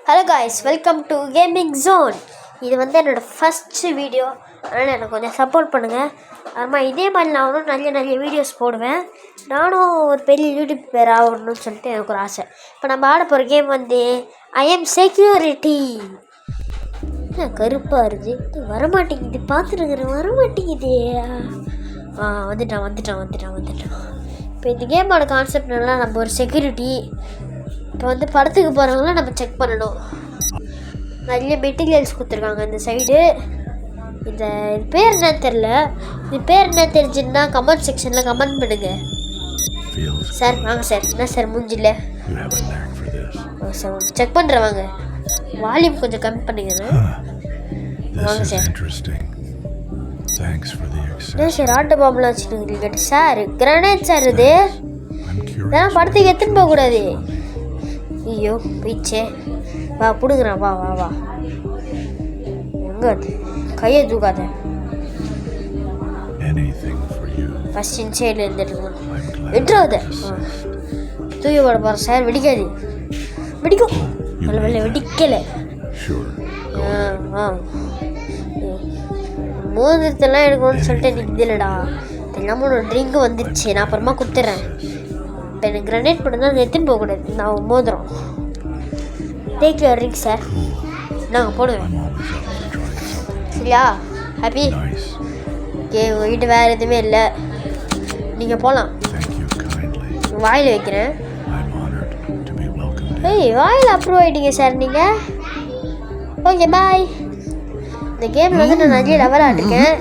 Hello guys, welcome to gaming zone. இது வந்து என்னோடய ஃபஸ்ட்டு வீடியோ, அதனால் எனக்கு கொஞ்சம் சப்போர்ட் பண்ணுங்கள். ஆமாம், இதே மாதிரி நான் இன்னும் நிறைய வீடியோஸ் போடுவேன். நானும் ஒரு பெரிய யூடியூப் பேர் ஆகணும்னு சொல்லிட்டு எனக்கு ஒரு ஆசை. இப்போ நம்ம ஆட போகிற கேம் வந்து ஐ எம் செக்யூரிட்டி. கருப்பாக இருக்குது, வரமாட்டேங்குது, பார்த்துருக்குறேன், வரமாட்டேங்குது. வந்துட்டான். இப்போ இந்த கேமோட கான்செப்ட் நல்லா, நம்ம ஒரு செக்யூரிட்டி. இப்போ வந்து படத்துக்கு போகிறவங்களாம் நம்ம செக் பண்ணணும். நிறைய மெட்டீரியல்ஸ் கொடுத்துருக்காங்க இந்த சைடு. இது பேர் என்னன்னு தெரில. இது பேர் என்ன தெரிஞ்சுன்னா கமெண்ட் செக்ஷனில் கமெண்ட் பண்ணுங்க சார். வாங்க சார். என்ன சார் மூஞ்சில்ல சார் செக் பண்ணுறேன். வாங்க, வால்யூம் கொஞ்சம் கம்மி பண்ணுங்க. வாங்க சார். என்ன சார் ஆட்டோ பாம்பெலாம் வச்சுருக்கீங்க சார்? Grenade sir. இது இதெல்லாம் படத்துக்கு எடுத்துன்னு போகக்கூடாது. ஐயோ போயிடுச்சே. வா பிடுங்குறேன். வா எங்கே அது? கையை தூக்காத. ஃபஸ்ட் இன்சைடில் இருந்துட்டு வெட்டுறாத. தூக்கி போட போகிறேன் சார். வெடிக்காது. வெடிக்கும். வெள்ள வெடிக்கலை. மோதிரத்தெல்லாம் எடுக்கணும்னு சொல்லிட்டு எனக்கு இல்லைடா. தெரியாமல் ஒரு ட்ரிங்க் வந்துடுச்சு. நான் அப்புறமா கொடுத்துட்றேன். இப்போ எனக்கு கிரனேட் பண்ணி தான் எடுத்துன்னு போகக்கூடாது. நான் மோதிரம் டேக் யூர் ரிங் சார். நாங்கள் போடுவேன் சரியா? ஹாப்பி? ஓகே, உங்கள்கிட்ட வேறு எதுவுமே இல்லை, நீங்கள் போகலாம். வாயில் வைக்கிறேன். ஏய், வாயில் அப்ரூவ் ஆகிட்டீங்க சார் நீங்கள். Okay bye. இந்த கேமில் வந்து நான் நிறைய லெவல் ஆடிருக்கேன்.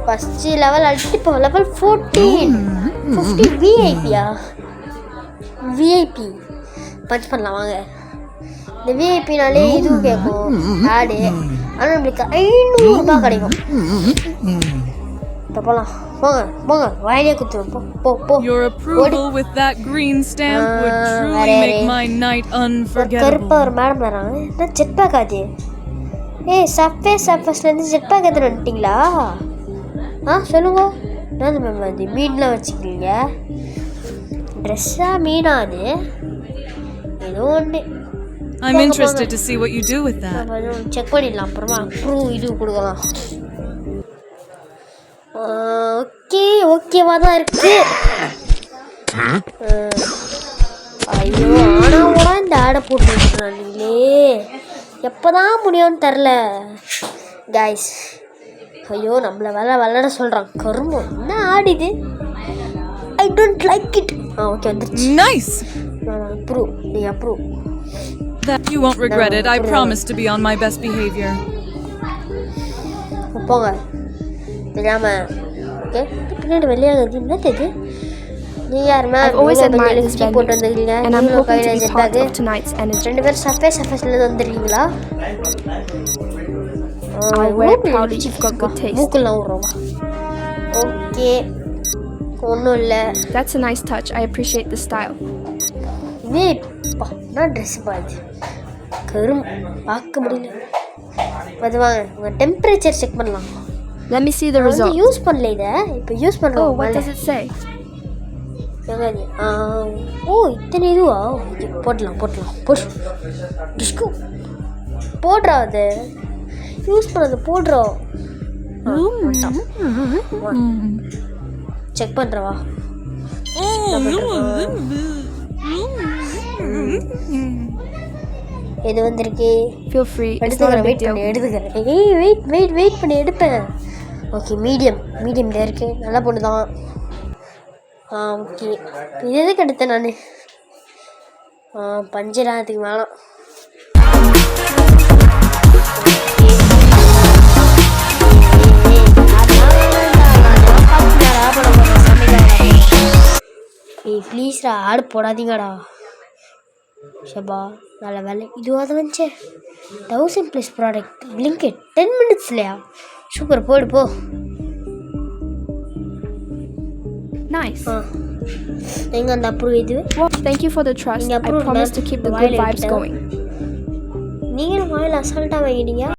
ஃபஸ்ட்டு லெவல் ஆடிட்டு இப்போ லெவல் 14 50 விஐபியா? விஐபி பஞ்ச் பண்ணலாம் வாங்க. இந்த விஐபினாலே இதுவும் கேட்கும் ஆடு. ஆனால் நம்மளுக்கு 500 ரூபாய் கிடைக்கும். இப்போ போகலாம். போங்க வாயிலே குத்துவோம். போ. Your approval with that green stamp would truly make my night unforgettable. கருப்பா ஒரு மேடம் வராங்க. என்ன ஜெட் பேக் ஆச்சு? ஏய், சர்ஃபேஸ்லேருந்து ஜெட் பேக் எடுத்துட்டு வந்துட்டீங்களா? சொல்லுங்க. என்ன மேம் அது மீன்லாம் வச்சுக்கிறீங்க? ட்ரெஸ்ஸா மீனா? அது ஏதோ ஒன்று. I'm interested to see what you do with that. Check பண்ணிடலாம். அப்புறமா ப்ரூவ் இது கொடுக்கலாம். ஓகேவா தான் இருக்கு. ஐயோ, ஆனால் கூட இந்த ஆடை போட்டுருக்கீங்களே, எப்போதான் முடியும்னு தெரில கைஸ். ஐயோ, நம்மளை விளையாட சொல்கிறான் கரும்பு. என்ன ஆடிது? I don't like it. Okay வந்துருச்சு. Nice. அப்ரூவ். நீ approve. That you won't regret it. I promise to be on my best behavior. போங்க தெரியாம. ஓகே, பின்னாடி வெளியாகுது. என்ன தெரியுது? நீ யாருமா? போட்டு வந்துருக்கீங்க. ரெண்டு பேரும் சர்ஃபேஸ்ல வந்துருக்கீங்களா? மூக்கெல்லாம் விடுறோம். ஓகே, ஒன்றும் இல்லை. That's a nice touch. I appreciate the style. நான் ட்ரெஸ் பாது கரும் பார்க்க முடியல. அது வாங்க, உங்கள் டெம்பரேச்சர் செக் பண்ணலாம். Let me see the result. Use பண்ணல இதை, இப்போ யூஸ் பண்ணுறோம். Oh, what does it say? இத்தனை இதுவா? போடலாம் டிஸ்கோ போடுறா. அது யூஸ் பண்ணது போடுறோம். செக் பண்ணுறவா? எது வந்திருக்கு? Feel free. எடுத்துக்கிறேன். வெயிட் பண்ணி எடுப்பேன். ஓகே, மீடியம் இருக்கு. நல்ல பொண்ணு தான். ஓகே, இது எதுக்கு எடுத்தேன் நான்? பஞ்சராத்துக்கு வேணாம். ப்ளீஸ்டா ஆடு போடாதீங்கடா. ஷபா நல்ல வேலை. இதுவாக தான் வந்துச்சே. 1000+ ப்ராடக்ட் பிளிங்கெட் 10 மினிட்ஸ்லையா? சூப்பர், போடு போ. Nice. எங்கே அந்த அப்ரூவ் இது? Thank you for the trust. I promise to keep the good vibes going. நீங்களும் வாயில் அசால்ட்டாக வாங்கிட்டீங்க.